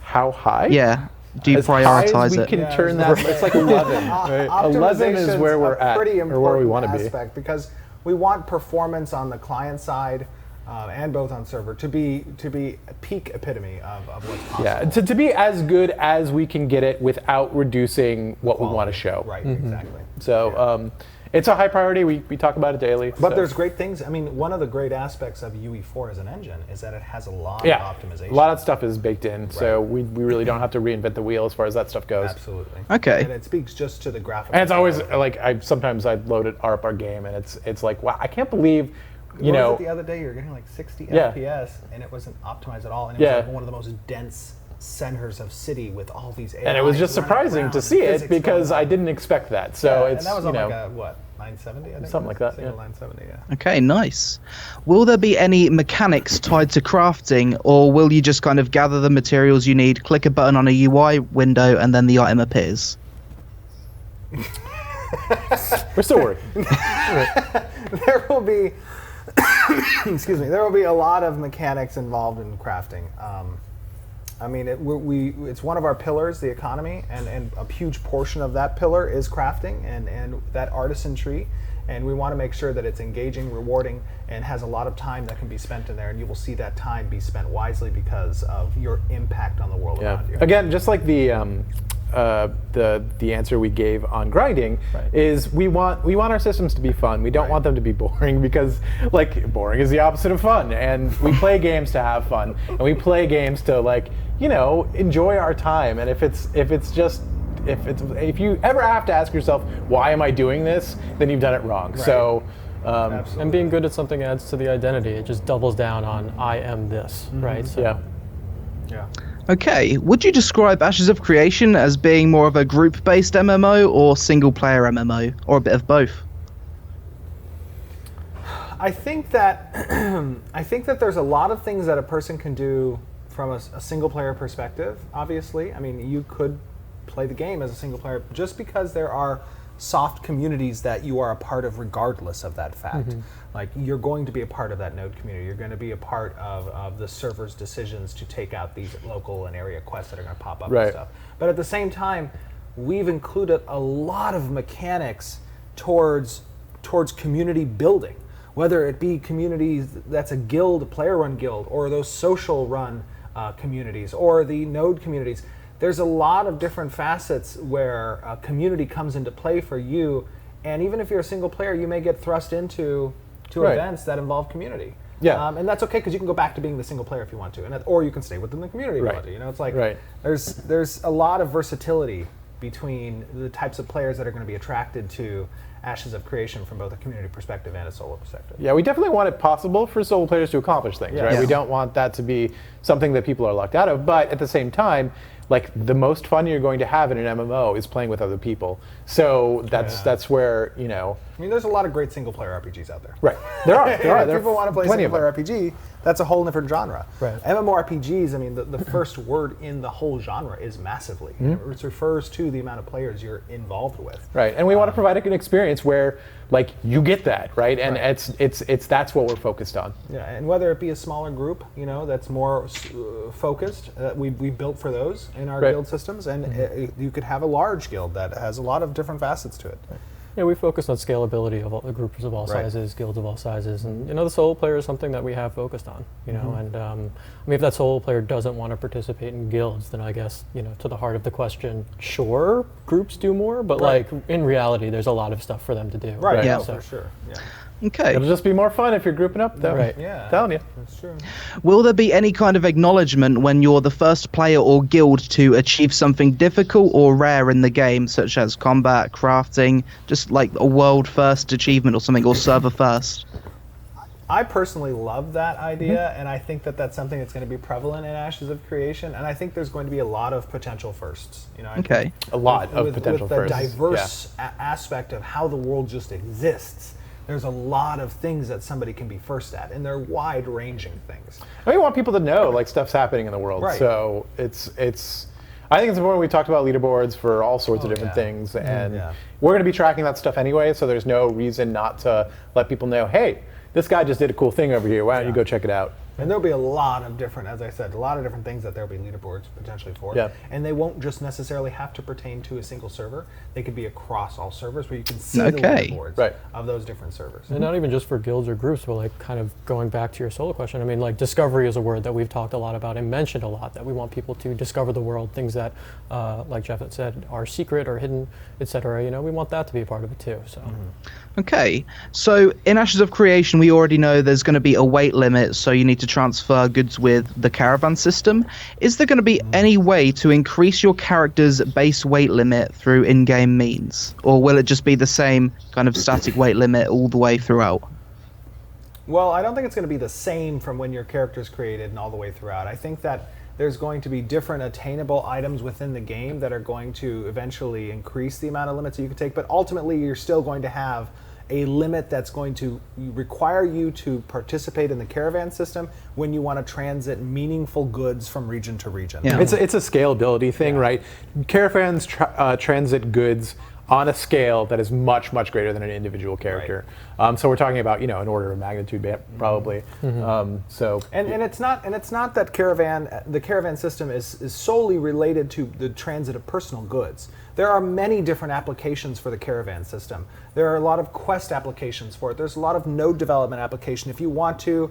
How high? Yeah. Do you As high as prioritize we it? can turn that. It's like 11. Right? 11 is where we're at, pretty or where we want to be. aspect, because we want performance on the client side and both on server to be a peak epitome of what's possible. Yeah, to be as good as we can get it without reducing what we want to show. Right, exactly. So it's a high priority. We talk about it daily. But so. there's great things. I mean, one of the great aspects of UE4 as an engine is that it has a lot of optimization. A lot of stuff is baked in, so we really don't have to reinvent the wheel as far as that stuff goes. Absolutely. Okay. And it speaks just to the graphics. And it's always like sometimes I load it up our game and it's like, wow, I can't believe. You know, was it the other day you were getting like 60 FPS and it wasn't optimized at all, and it was like one of the most dense centers of city with all these AIs. And it was just surprising to see it because I didn't expect that. So it's, and that was on you know, like a, what, 970, I think? Something like that, Single yeah. 970, yeah. Okay, nice. Will there be any mechanics tied to crafting, or will you just kind of gather the materials you need, click a button on a UI window, and then the item appears? We're still working. There will be, excuse me, there will be a lot of mechanics involved in crafting. I mean, it's one of our pillars, the economy, and a huge portion of that pillar is crafting and that artisan tree. And we want to make sure that it's engaging, rewarding, and has a lot of time that can be spent in there. And you will see that time be spent wisely because of your impact on the world around you. Again, just like the answer we gave on grinding is we want our systems to be fun. We don't want them to be boring, because like boring is the opposite of fun. And we play games to have fun, and we play games to, like, you know, enjoy our time. And if it's just if you ever have to ask yourself, why am I doing this, then you've done it wrong. Right. So. And being good at something adds to the identity. It just doubles down on I am this, right? So, Yeah. Okay, would you describe Ashes of Creation as being more of a group-based MMO or single-player MMO, or a bit of both? I think that there's a lot of things that a person can do from a single player perspective. Obviously, I mean, you could play the game as a single player just because there are soft communities that you are a part of regardless of that fact. Like, you're going to be a part of that node community. You're going to be a part of the server's decisions to take out these local and area quests that are going to pop up and stuff. But at the same time, we've included a lot of mechanics towards community building, whether it be communities that's a guild, player-run guild, or those social-run communities, or the node communities. There's a lot of different facets where a community comes into play for you, and even if you're a single player, you may get thrust into events that involve community. Yeah. And that's okay, because you can go back to being the single player if you want to, or you can stay within the community if you want to. You know, it's like there's a lot of versatility between the types of players that are going to be attracted to Ashes of Creation from both a community perspective and a solo perspective. Yeah, we definitely want it possible for solo players to accomplish things, right? Yeah. We don't want that to be something that people are locked out of, but at the same time, like, the most fun you're going to have in an MMO is playing with other people. So that's where, you know. I mean, there's a lot of great single player RPGs out there. Right. There are. If people want to play single player RPG, that's a whole different genre. Right. MMORPGs, I mean, the first word in the whole genre is massively. It refers to the amount of players you're involved with. Right, and we want to provide a good experience where, like, you get that, right? And it's that's what we're focused on. Yeah, and whether it be a smaller group, you know, that's more focused, we built for those in our guild systems, and you could have a large guild that has a lot of different facets to it. Yeah, we focus on scalability of all the groups of all sizes, guilds of all sizes, and you know, the solo player is something that we have focused on. You know, and I mean, if that solo player doesn't want to participate in guilds, then I guess, you know, to the heart of the question, sure, groups do more, but like in reality, there's a lot of stuff for them to do. Right. Yeah, So, for sure. Yeah. Okay. It'll just be more fun if you're grouping up, though. Right. Yeah. Telling you. That's true. Will there be any kind of acknowledgement when you're the first player or guild to achieve something difficult or rare in the game, such as combat, crafting, just like a world first achievement or something, or server first? I personally love that idea, and I think that that's something that's going to be prevalent in Ashes of Creation, and I think there's going to be a lot of potential firsts. You know, I think A lot of potential with the firsts. diverse aspect of how the world just exists. There's a lot of things that somebody can be first at, and they're wide-ranging things. And we want people to know, like, stuff's happening in the world. Right. So it's. I think it's important. We talked about leaderboards for all sorts of different things, and we're going to be tracking that stuff anyway. So there's no reason not to let people know, hey, this guy just did a cool thing over here. Why don't you go check it out? And there'll be a lot of different, as I said, a lot of different things that there'll be leaderboards potentially for. Yeah. And they won't just necessarily have to pertain to a single server. They could be across all servers where you can see the leaderboards of those different servers. And not even just for guilds or groups, but like kind of going back to your solo question. I mean, like, discovery is a word that we've talked a lot about and mentioned a lot, that we want people to discover the world, things that, like Jeff had said, are secret or hidden, etc. You know, we want that to be a part of it too. So. Okay, so in Ashes of Creation, we already know there's going to be a weight limit, so you need to transfer goods with the caravan system. Is there going to be any way to increase your character's base weight limit through in-game means? Or will it just be the same kind of static weight limit all the way throughout? Well, I don't think it's going to be the same from when your character's created and all the way throughout. I think that there's going to be different attainable items within the game that are going to eventually increase the amount of limits that you can take, but ultimately you're still going to have a limit that's going to require you to participate in the caravan system when you want to transit meaningful goods from region to region. Yeah. It's a scalability thing, right? Caravans transit goods on a scale that is much, much greater than an individual character. So we're talking about, you know, an order of magnitude probably. And it's not that the caravan system is solely related to the transit of personal goods. There are many different applications for the caravan system. There are a lot of quest applications for it. There's a lot of node development application. If you want to,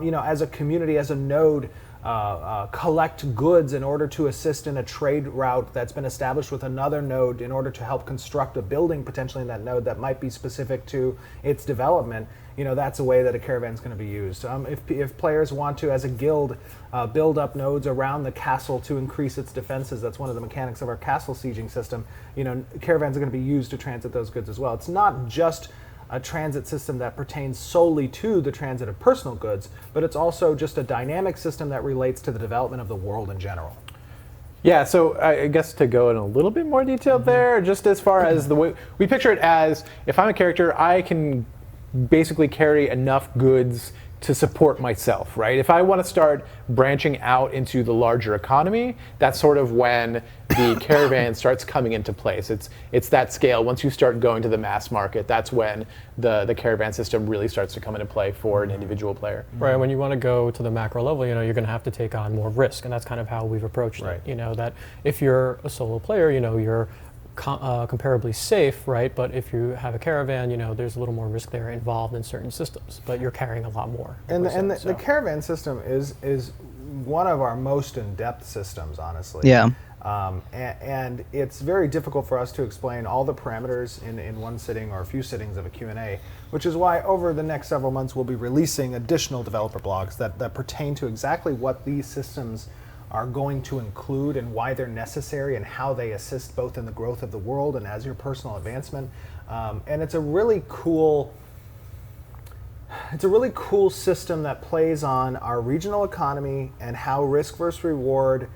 you know, as a community, as a node, collect goods in order to assist in a trade route that's been established with another node in order to help construct a building potentially in that node that might be specific to its development, that's a way that a caravan is going to be used. If players want to, as a guild, build up nodes around the castle to increase its defenses, that's one of the mechanics of our castle sieging system, caravans are going to be used to transit those goods as well. It's not just a transit system that pertains solely to the transit of personal goods, but it's also just a dynamic system that relates to the development of the world in general. Yeah, so I guess to go in a little bit more detail there, just as far as the way we picture it as, if I'm a character, I can basically carry enough goods to support myself, right? If I want to start branching out into the larger economy, that's sort of when the caravan starts coming into place. It's that scale. Once you start going to the mass market, that's when the caravan system really starts to come into play for an individual player. Right, when you want to go to the macro level, you're going to have to take on more risk, and that's kind of how we've approached it. That if you're a solo player, you're comparably safe, right? But if you have a caravan, there's a little more risk there involved in certain systems, but you're carrying a lot more. And the caravan system is one of our most in-depth systems, honestly. Yeah. And it's very difficult for us to explain all the parameters in one sitting or a few sittings of a Q&A, which is why over the next several months we'll be releasing additional developer blogs that pertain to exactly what these systems are going to include and why they're necessary and how they assist both in the growth of the world and as your personal advancement. And it's a really cool system that plays on our regional economy and how risk versus reward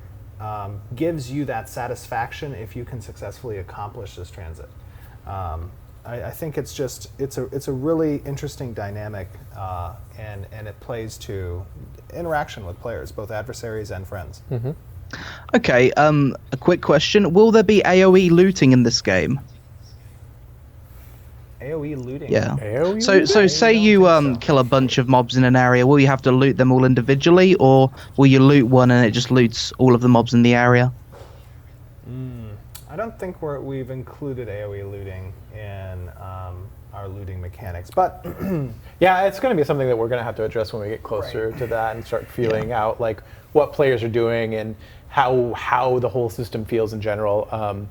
gives you that satisfaction if you can successfully accomplish this transit. I think it's a really interesting dynamic, and it plays to interaction with players, both adversaries and friends. Mm-hmm. Okay, a quick question: will there be AOE looting in this game? AOE looting. Yeah. AOE So looting? say you kill a bunch of mobs in an area. Will you have to loot them all individually, or will you loot one and it just loots all of the mobs in the area? I don't think we've included AOE looting in our looting mechanics, but yeah, it's going to be something that we're going to have to address when we get closer to that and start feeling out like what players are doing and how the whole system feels in general.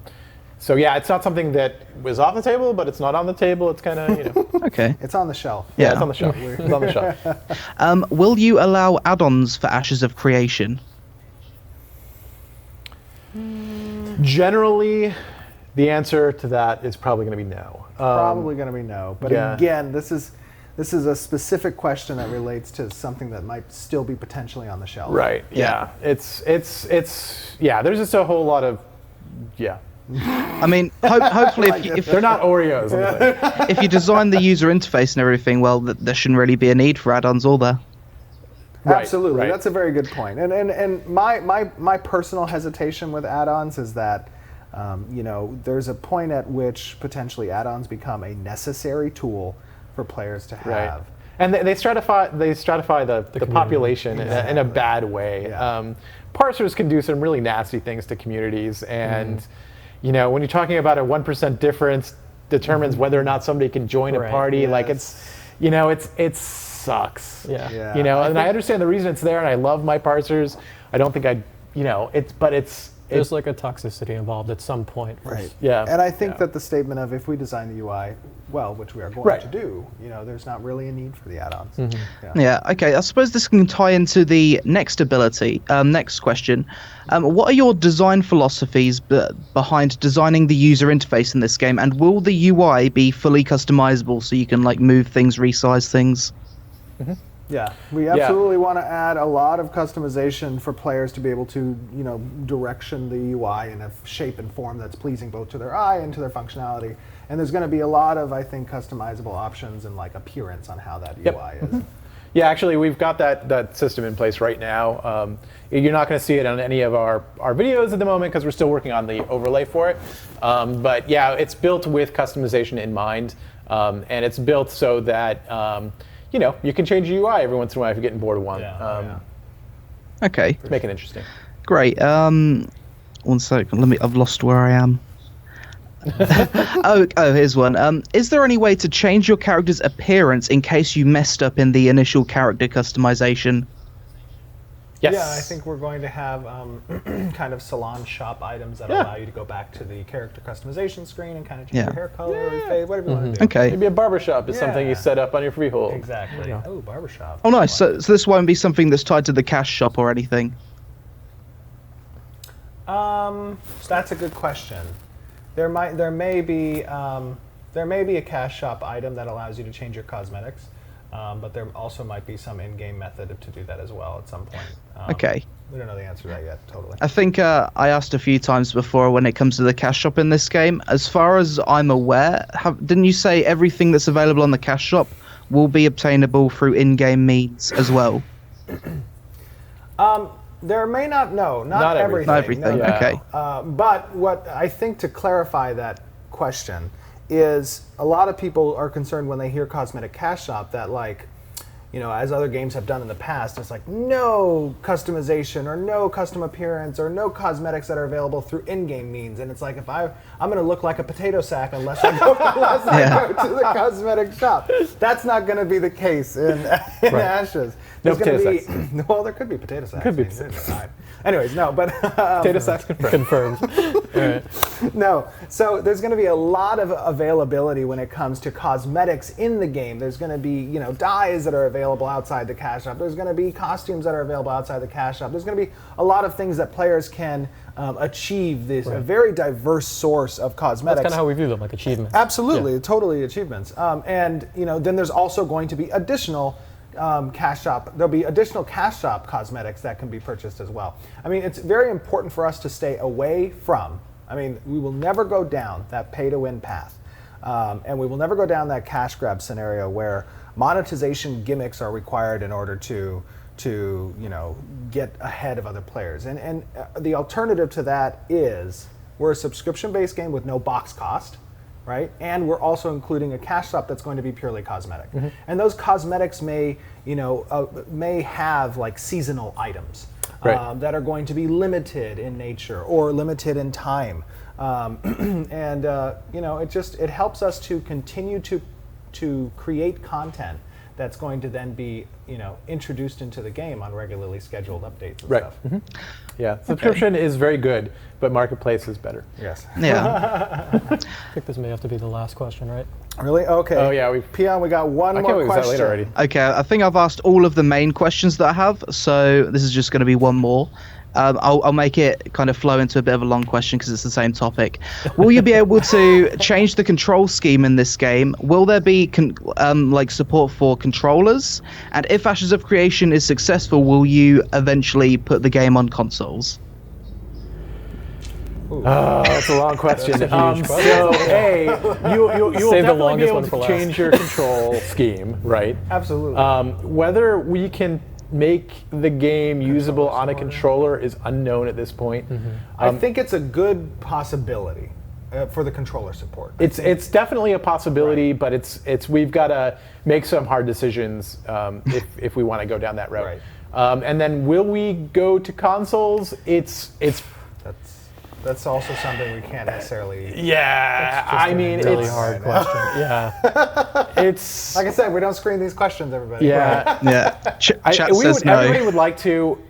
So yeah, it's not something that was off the table, but it's not on the table. It's kind of, Okay. It's on the shelf. Yeah, it's on the shelf. It's on the shelf. Will you allow add-ons for Ashes of Creation? Generally, the answer to that is probably going to be no. Probably going to be no. But again, this is a specific question that relates to something that might still be potentially on the shelf. Right. Yeah. It's yeah. There's just a whole lot of I mean, hopefully, if they're not Oreos. if you design the user interface and everything, well, there shouldn't really be a need for add-ons, will there? Right, Absolutely, right. That's a very good point. And my personal hesitation with add-ons is that there's a point at which potentially add-ons become a necessary tool for players to have. Right. And they stratify the population in a bad way. Yeah. Parsers can do some really nasty things to communities, and when you're talking about a 1% difference determines whether or not somebody can join a party. Yes. Like it sucks. Yeah. And I understand the reason it's there, and I love my parsers. I don't think there's like a toxicity involved at some point. Right. Yeah. And I think that the statement of if we design the UI well, which we are going to do, there's not really a need for the add-ons. Mm-hmm. Yeah. Okay. I suppose this can tie into the next ability. Next question: what are your design philosophies behind designing the user interface in this game, and will the UI be fully customizable so you can move things, resize things? Mm-hmm. Yeah, we absolutely want to add a lot of customization for players to be able to, direction the UI in a shape and form that's pleasing both to their eye and to their functionality. And there's going to be a lot of, I think, customizable options and appearance on how that UI is. Yeah, actually, we've got that system in place right now. You're not going to see it on any of our videos at the moment because we're still working on the overlay for it. But yeah, it's built with customization in mind, and it's built so that you can change the UI every once in a while if you're getting bored of one. Okay. Make it interesting. Great. 1 second. I've lost where I am. oh, here's one. Is there any way to change your character's appearance in case you messed up in the initial character customization? Yes. Yeah, I think we're going to have kind of salon shop items that allow you to go back to the character customization screen and kind of change your hair color or your fade, whatever you want to do. Okay. Maybe a barbershop is something you set up on your freehold. Exactly. Oh, barbershop. Oh, nice. So this won't be something that's tied to the cash shop or anything. So that's a good question. There may be a cash shop item that allows you to change your cosmetics, but there also might be some in-game method to do that as well at some point. Okay. We don't know the answer to that yet, totally. I think I asked a few times before when it comes to the cash shop in this game. As far as I'm aware, didn't you say everything that's available on the cash shop will be obtainable through in-game means as well? There may not, not everything. Not everything, no. okay. But what I think to clarify that question is a lot of people are concerned when they hear cosmetic cash shop that, like, you know, as other games have done in the past, it's like no customization or no custom appearance or no cosmetics that are available through in-game means. And it's like, if I'm going to look like a potato sack unless I go, to the cosmetic shop. That's not going to be the case in Ashes. No There's potato gonna be, well, there could be potato sacks. Could be. Anyways, no, but Potato sacks confirmed. No, so there's going to be a lot of availability when it comes to cosmetics in the game. There's going to be, you know, dyes that are available outside the cash shop. There's going to be costumes that are available outside the cash shop. There's going to be a lot of things that players can achieve. This a very diverse source of cosmetics. That's kind of how we view them, like achievements. Absolutely, totally achievements. And you know, then there's also going to be additional cash shop. There'll be additional cash shop cosmetics that can be purchased as well. I mean, it's very important for us to stay away from. I mean, we will never go down that pay-to-win path, and we will never go down that cash grab scenario where monetization gimmicks are required in order to you know, get ahead of other players. And the alternative to that is we're a subscription-based game with no box cost. Right, and we're also including a cash shop that's going to be purely cosmetic, and those cosmetics may, you know, may have like seasonal items that are going to be limited in nature or limited in time, and you know, it helps us to continue to create content that's going to then be, you know, introduced into the game on regularly scheduled updates and stuff. Yeah, subscription is very good, but marketplace is better. Yes. Yeah. I think this may have to be the last question, right? Really? Okay. Oh yeah, Peon, we got one more question. Later already. Okay, I think I've asked all of the main questions that I have, so this is just going to be one more. I'll make it kind of flow into a bit of a long question because it's the same topic. Will you be able to change the control scheme in this game? Will there be like support for controllers? And if Ashes of Creation is successful, will you eventually put the game on consoles? Oh, that's a long question. That's a huge question. So, you will Save the definitely be longest able one for to last. change your control scheme, right? Absolutely. Whether we can make the game usable on a controller is unknown at this point. I think it's a good possibility for the controller support. It's definitely a possibility, but it's we've got to make some hard decisions if we want to go down that route. Right. And then will we go to consoles? That's also something we can't necessarily. Yeah, I mean, Really it's hard question. Yeah. It's Like I said, we don't screen these questions, everybody. yeah. Yeah. Chat says no. Everybody would like to.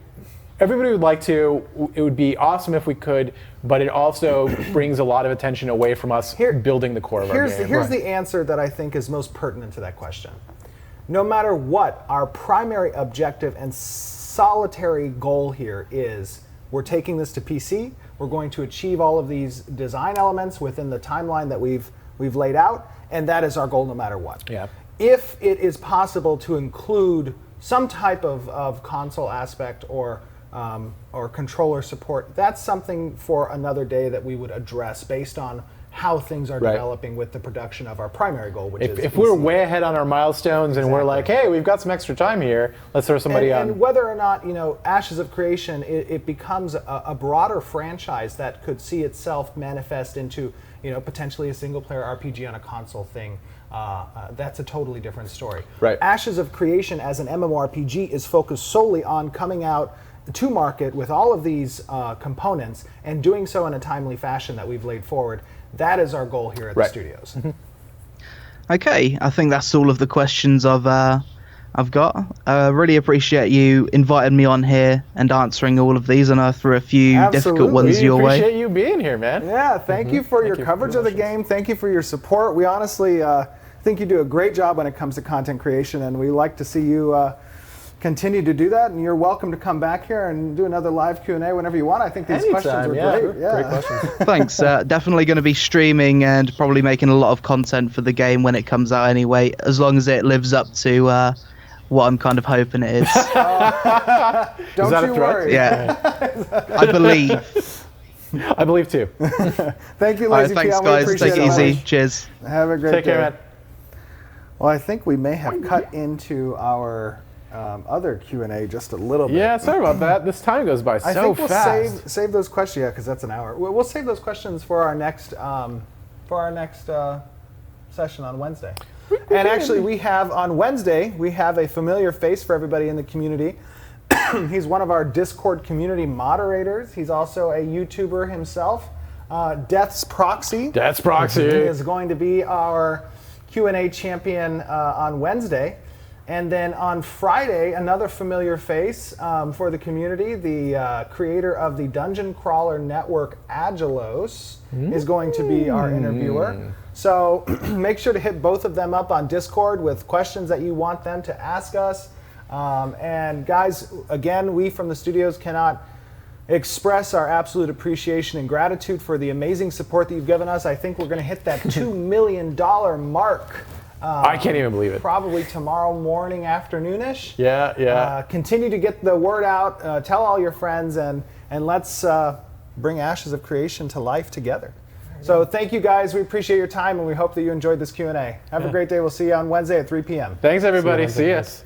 Everybody would like to. It would be awesome if we could, but it also brings a lot of attention away from us building the core of our game. Here's the answer that I think is most pertinent to that question. No matter what, our primary objective and solitary goal here is we're taking this to PC. We're going to achieve all of these design elements within the timeline that we've laid out, and that is our goal no matter what. Yeah. If it is possible to include some type of console aspect or controller support, that's something for another day that we would address based on how things are developing with the production of our primary goal, which is if PC. we're way ahead on our milestones and we're like, hey, we've got some extra time here, let's throw somebody on. And whether or not, you know, Ashes of Creation, it becomes a broader franchise that could see itself manifest into, you know, potentially a single-player RPG on a console thing. That's a totally different story. Right. Ashes of Creation as an MMORPG is focused solely on coming out to market with all of these components and doing so in a timely fashion that we've laid forward. That is our goal here at the studios. Okay, I think that's all of the questions I've I've got. Really appreciate you inviting me on here and answering all of these. And I threw a few difficult Absolutely. ones We your way. appreciate you being here, man. Yeah, thank you for your coverage of the game. Thank you for your support. We honestly think you do a great job when it comes to content creation, and we like to see you continue to do that. And you're welcome to come back here and do another live Q&A whenever you want. I think these questions were great. Yeah. Great questions. Thanks. Definitely going to be streaming and probably making a lot of content for the game when it comes out anyway, as long as it lives up to what I'm kind of hoping it is. Don't that a you threat? worry. Yeah. I believe. I believe too. Thank you, All right, Lazy thanks, Peon. We guys. appreciate Take it it easy. much. Cheers. Have a great Take day. care, man. Well, I think we may have cut into our other Q&A just a little bit. Yeah, sorry about that. This time goes by I so think we'll fast. save those questions, yeah, because that's an hour. We'll save those questions for our next session on Wednesday. And actually, we have on Wednesday a familiar face for everybody in the community. He's one of our Discord community moderators. He's also a YouTuber himself. Death's Proxy. Death's Proxy. He is going to be our Q&A champion on Wednesday. And then on Friday, another familiar face for the community, the creator of the Dungeon Crawler Network, Agelos, is going to be our interviewer. So make sure to hit both of them up on Discord with questions that you want them to ask us. And guys, again, we from the studios cannot express our absolute appreciation and gratitude for the amazing support that you've given us. I think we're going to hit that $2 million mark. I can't even believe it. Probably tomorrow morning, afternoonish. Yeah. Continue to get the word out. Tell all your friends, and let's bring Ashes of Creation to life together. So thank you, guys. We appreciate your time, and we hope that you enjoyed this Q&A. Have a great day. We'll see you on Wednesday at 3 p.m. Thanks, everybody. See Wednesday, ya. guys.